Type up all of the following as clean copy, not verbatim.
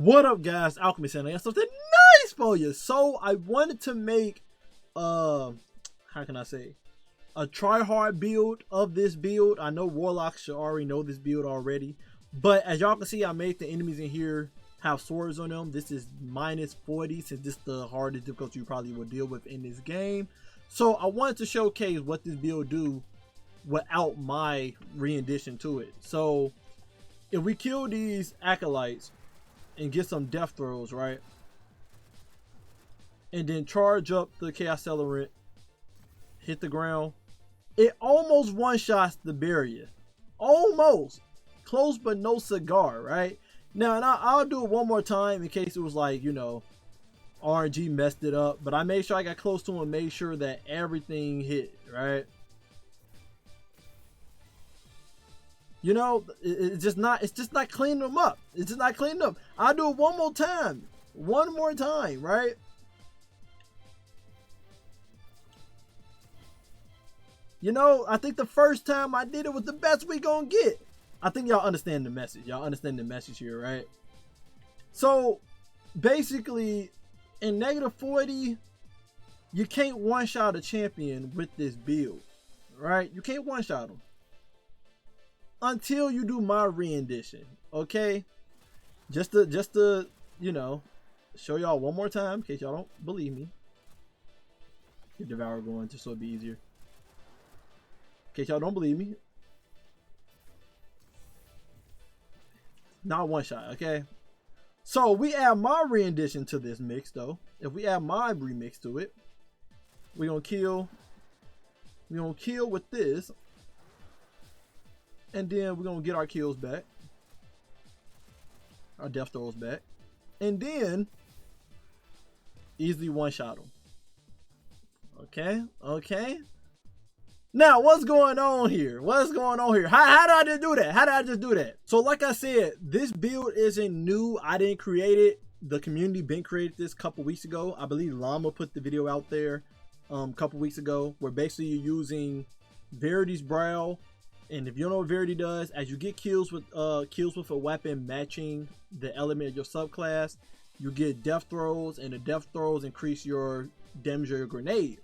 What up, guys? Alchemist, and I got something nice for you. So I wanted to make how can I say, a try hard build of this build. I know Warlocks should already know this build already, but as y'all can see, I made the enemies in here have swords on them. This is -40, since this is the hardest difficulty you probably will deal with in this game. So I wanted to showcase what this build do without my rendition to it. So if we kill these acolytes and get some death throws, right, and then charge up the chaos accelerant, hit the ground, it almost one-shots the barrier. Almost. Close but no cigar, right? Now, and I'll do it one more time in case it was like, you know, RNG messed it up, but I made sure I got close to him and made sure that everything hit, right? You know, it's just not cleaning them up. It's just not cleaning them up. I'll do it one more time. One more time, right? You know, I think the first time I did it was the best we gonna get. I think y'all understand the message. Y'all understand the message here, right? So, basically, in -40, you can't one-shot a champion with this build, right? You can't one-shot them until you do my rendition, okay? Just to you know, show y'all one more time in case y'all don't believe me. Get Devour going just so it'd be easier. In case y'all don't believe me. Not one shot, okay? So we add my rendition to this mix though. If we add my remix to it, we're gonna kill with this. And then we're gonna get our kills back. Our death throws back. And then easily one-shot them. Okay, okay. Now, what's going on here? What's going on here? How did I just do that? How did I just do that? So, like I said, this build isn't new. I didn't create it. The community been created this a couple weeks ago. I believe Llama put the video out there a couple weeks ago, where basically you're using Verity's brow. And if you don't know what Verity does, as you get kills with a weapon matching the element of your subclass, you get death throws, and the death throws increase your damage of your grenade.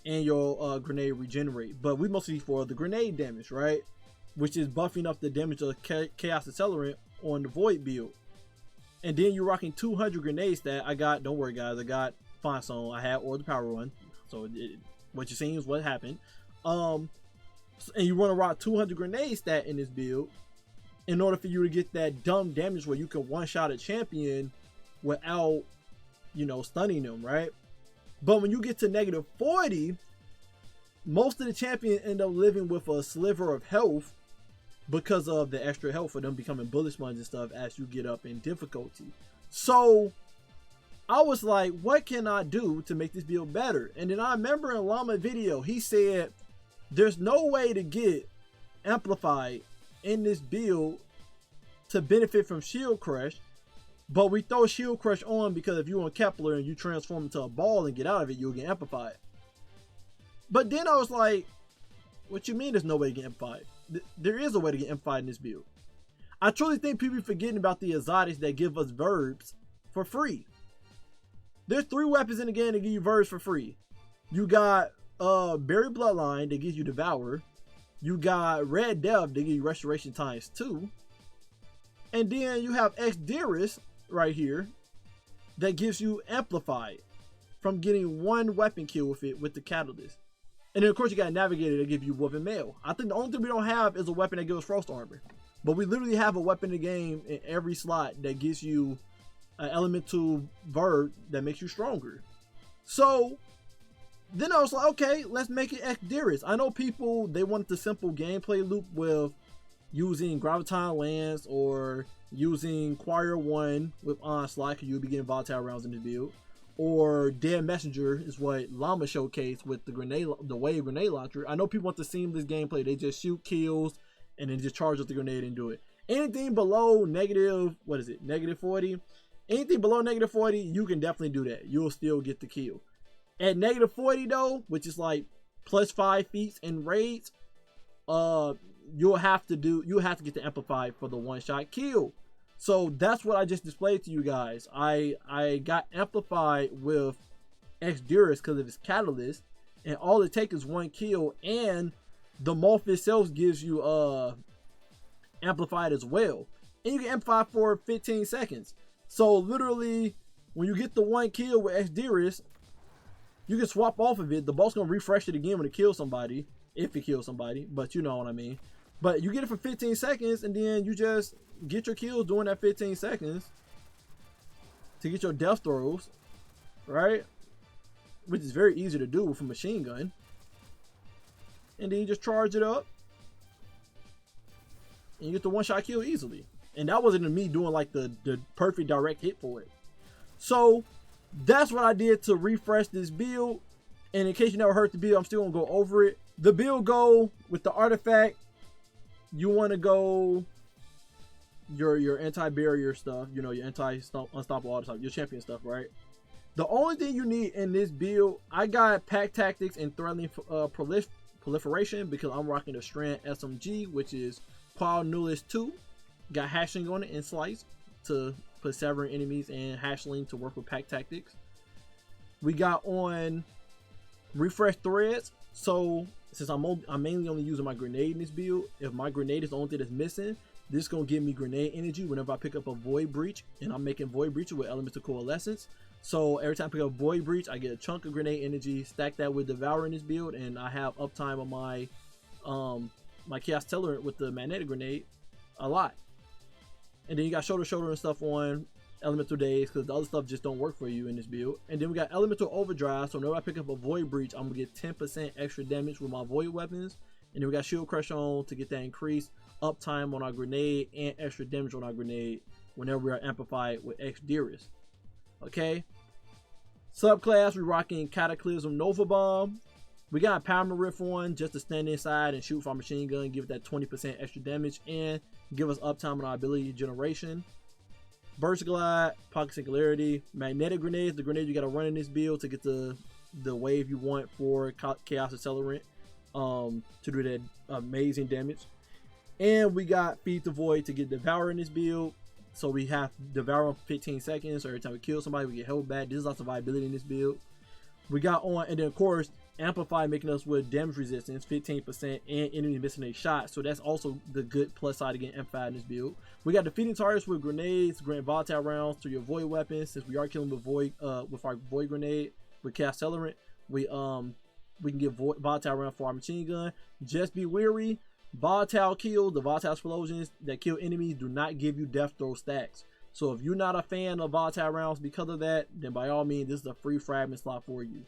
And your grenade regenerate, but we mostly for the grenade damage, right? Which is buffing up the damage of chaos accelerant on the void build. And then you're rocking 200 grenade stat. I got, don't worry guys, I got fine song. I had or the power run, so what you're seeing is what happened. And you want to rock 200 grenade stat in this build in order for you to get that dumb damage where you can one-shot a champion without, you know, stunning them, right? But when you get to -40, most of the champions end up living with a sliver of health because of the extra health for them becoming bullet sponge and stuff as you get up in difficulty. So I was like, what can I do to make this build better? And then I remember in Llama video, he said there's no way to get amplified in this build to benefit from shield crush. But we throw shield crush on because if you on Kepler and you transform into a ball and get out of it, you'll get amplified. But then I was like, what you mean there's no way to get amplified? There is a way to get amplified in this build. I truly think people are forgetting about the exotics that give us verbs for free. There's 3 weapons in the game that give you verbs for free. You got Buried Bloodline that gives you Devour. You got Red Death that gives you Restoration ×2. And then you have Diris right here that gives you Amplified from getting 1 weapon kill with it with the Catalyst. And then of course you got Navigator that give you Wolf and Mail. I think the only thing we don't have is a weapon that gives us Frost Armor. But we literally have a weapon in the game in every slot that gives you an elemental verb that makes you stronger. So then I was like, okay, let's make it Diris. I know people, they want the simple gameplay loop with using Graviton Lance or using Choir 1 with Onslaught, because you'll be getting volatile rounds in the build. Or Dead Messenger is what Llama showcased with the wave grenade launcher. I know people want the seamless gameplay. They just shoot kills and then just charge up the grenade and do it. Anything below -40. Anything below -40, you can definitely do that. You'll still get the kill. At -40 though, which is like +5 feats in raids, you'll have to get the amplified for the one-shot kill. So that's what I just displayed to you guys. I got amplified with Diris because of his catalyst, and all it takes is 1 kill, and the morph itself gives you amplified as well, and you can amplify for 15 seconds. So literally, when you get the 1 kill with Diris, you can swap off of it. The boss gonna refresh it again when it kills somebody, if it kills somebody, but you know what I mean. But you get it for 15 seconds, and then you just get your kills during that 15 seconds to get your death throws, right? Which is very easy to do with a machine gun. And then you just charge it up, and you get the 1-shot kill easily. And that wasn't me doing like the perfect direct hit for it. So that's what I did to refresh this build. And in case you never heard the build, I'm still gonna go over it. The build go with the artifact. You want to go your anti-barrier stuff, you know, your anti-unstoppable all the time, your champion stuff, right? The only thing you need in this build, I got pack tactics and threatening proliferation because I'm rocking the Strand SMG, which is Paul Nullis 2. Got hashing on it and slice to put severing enemies, and hashling to work with pack tactics. We got on refresh threads. So since I'm mainly only using my grenade in this build, if my grenade is the only thing that's missing, this is gonna give me grenade energy whenever I pick up a void breach, and I'm making void breaches with elemental coalescence. So every time I pick up void breach, I get a chunk of grenade energy. Stack that with devour in this build, and I have uptime on my my chaos tolerant with the magnetic grenade a lot. And then you got shoulder and stuff on elemental days because the other stuff just don't work for you in this build. And then we got elemental overdrive, so whenever I pick up a void breach, I'm gonna get 10% extra damage with my void weapons. And then we got shield crush on to get that increased uptime on our grenade and extra damage on our grenade whenever we are amplified with Diris. Okay, subclass, we rocking Cataclysm Nova Bomb. We got Power Rift on just to stand inside and shoot from a machine gun, give it that 20% extra damage and give us uptime on our ability generation. Burst Glide, Pocket Singularity, Magnetic Grenades, the grenade you got to run in this build to get the wave you want for Chaos Accelerant to do that amazing damage. And we got Feed the Void to get Devour in this build. So we have Devour for 15 seconds, so every time we kill somebody, we get held back. This is lots of viability in this build. We got on, and then of course, Amplify making us with damage resistance, 15%, and enemy missing a shot. So that's also the good plus side to get amplified in this build. We got defeating targets with grenades, grant volatile rounds to your void weapons. Since we are killing with void, with our void grenade with cast accelerant, we can get volatile round for our machine gun. Just be wary. Volatile kill, the volatile explosions that kill enemies do not give you death throw stacks. So if you're not a fan of volatile rounds because of that, then by all means, this is a free fragment slot for you.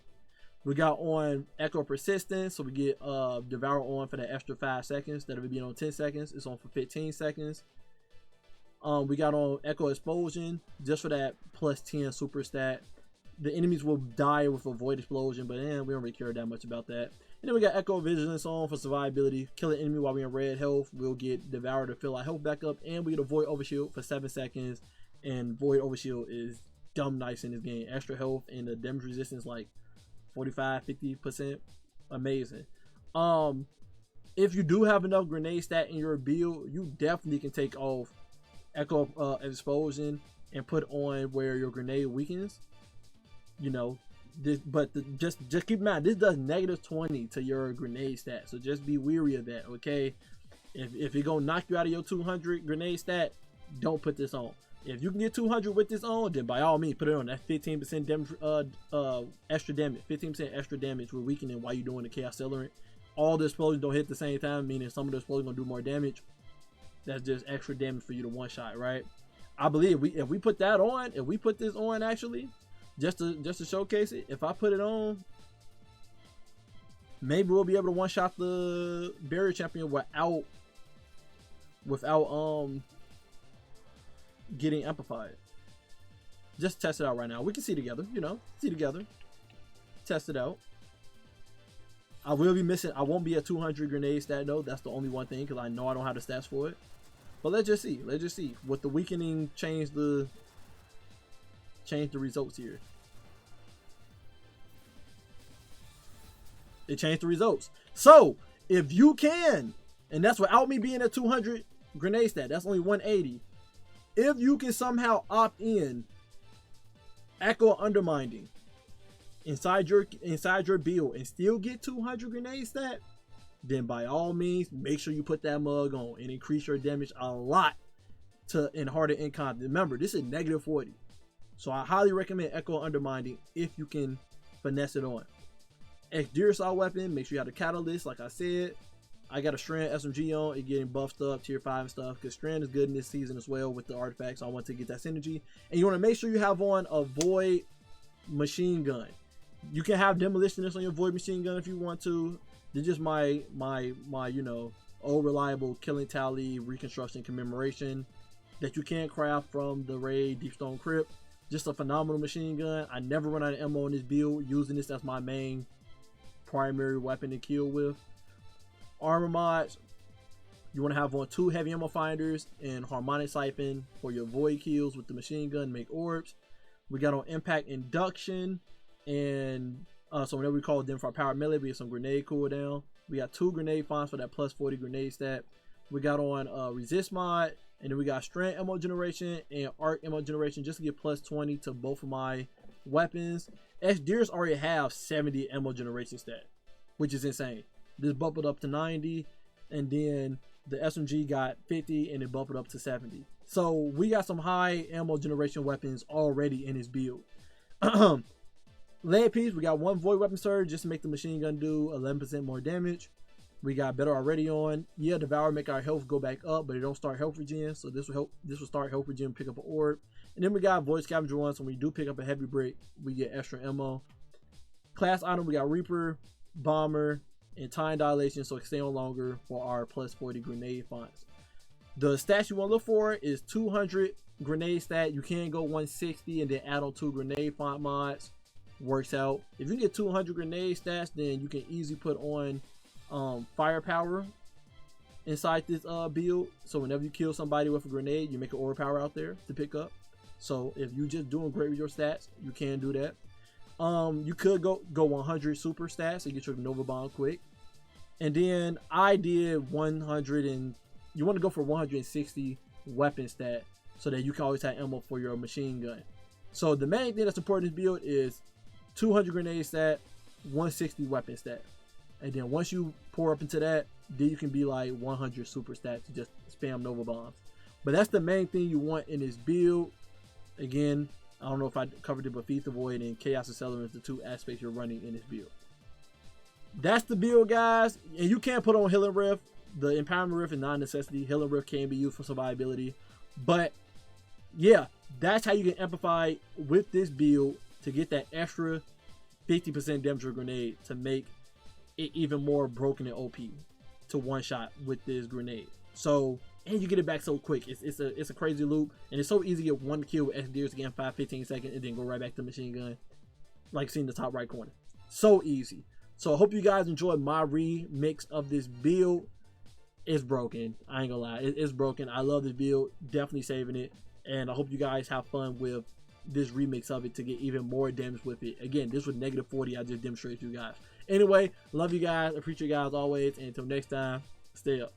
We got on Echo Persistence, so we get Devour on for that extra 5 seconds. Instead of it being on 10 seconds, it's on for 15 seconds. We got on Echo Explosion, just for that plus 10 super stat. The enemies will die with a Void Explosion, but we don't really care that much about that. And then we got Echo Vigilance on for survivability. Kill an enemy while we're in red health. We'll get Devour to fill our health back up, and we get a Void Overshield for 7 seconds. And Void Overshield is dumb nice in this game. Extra health and the damage resistance like 45-50%, amazing. If you do have enough grenade stat in your build, you definitely can take off Echo Explosion and put on where your grenade weakens, you know. This, but just keep in mind, this does -20 to your grenade stat, so just be weary of that. Okay, if it gonna knock you out of your 200 grenade stat, don't put this on. If you can get 200 with this on, then by all means put it on. That 15% damage, extra damage, 15% extra damage with weakening while you're doing the chaos accelerant. All the explosions don't hit at the same time, meaning some of the explosions gonna do more damage. That's just extra damage for you to one shot, right? I believe if we put that on, if we put this on actually, just to showcase it, if I put it on, maybe we'll be able to one shot the barrier champion without getting amplified. Just test it out right now. We can see together, you know, test it out. I will be missing, I won't be at 200 grenade stat though. That's the only one thing, because I know I don't have the stats for it. But let's just see. With the weakening, change the results here. It changed the results. So if you can, and that's without me being at 200 grenade stat, that's only 180. If you can somehow opt in Echo Undermining inside your build and still get 200 grenade stat, then by all means make sure you put that mug on and increase your damage a lot in harder end content. Remember, this is -40, so I highly recommend Echo Undermining if you can finesse it on. Diris weapon, make sure you have the catalyst. Like I said, I got a Strand SMG on, it getting buffed up tier 5 and stuff, because Strand is good in this season as well with the artifacts, so I want to get that synergy. And you want to make sure you have on a Void machine gun. You can have Demolitionist on your Void machine gun if you want to. They're just my you know, old reliable killing tally reconstruction commemoration that you can craft from the raid Deepstone Crypt. Just a phenomenal machine gun. I never run out of ammo in this build, using this as my main primary weapon to kill with. Armor mods, you want to have on 2 heavy ammo finders and harmonic siphon for your void kills with the machine gun, make orbs. We got on impact induction, and so whenever we call them for our power melee, we have some grenade cooldown. We got 2 grenade fonts for that plus 40 grenade stat. We got on resist mod, and then we got strand ammo generation and arc ammo generation just to get plus 20 to both of my weapons. Diris already have 70 ammo generation stat, which is insane. This bumped it up to 90, and then the SMG got 50 and it bumped it up to 70. So we got some high ammo generation weapons already in this build. Lead piece, we got 1 void weapon surge just to make the machine gun do 11% more damage. We got better already on. Yeah, Devour make our health go back up, but it don't start health regen, so this will start health regen, pick up an orb. And then we got Void Scavenger 1, so when we do pick up a heavy brick, we get extra ammo. Class item, we got Reaper, Bomber, and Time Dilation, so it can stay on longer for our plus 40 grenade fonts. The stats you want to look for is 200 grenade stat. You can go 160 and then add on 2 grenade font mods. Works out. If you get 200 grenade stats, then you can easily put on firepower inside this build. So whenever you kill somebody with a grenade, you make an aura power out there to pick up. So if you're just doing great with your stats, you can do that. You could go 100 super stats and get your Nova Bomb quick. And then I did 100, and you want to go for 160 weapon stat so that you can always have ammo for your machine gun. So the main thing that's important in this build is 200 grenade stat, 160 weapon stat. And then once you pour up into that, then you can be like 100 super stats to just spam Nova Bombs. But that's the main thing you want in this build. Again, I don't know if I covered it, but Feast the Void and Chaos Accelerant is the 2 aspects you're running in this build. That's the build, guys. And you can put on Healing Rift. The Empowerment Rift is not a necessity. Healing Rift can be used for survivability. But yeah, that's how you can amplify with this build to get that extra 50% damage with grenade to make it even more broken and OP to one shot with this grenade. So, and you get it back so quick. It's a crazy loop, and it's so easy to get 1 kill with Diris again 5-15 seconds and then go right back to machine gun, like seen in the top right corner. So easy. So I hope you guys enjoyed my remix of this build. It's broken. I ain't gonna lie, it's broken. I love this build. Definitely saving it, and I hope you guys have fun with this remix of it to get even more damage with it. Again, this was -40. I just demonstrated to you guys. Anyway, love you guys. Appreciate you guys always. And until next time, stay up.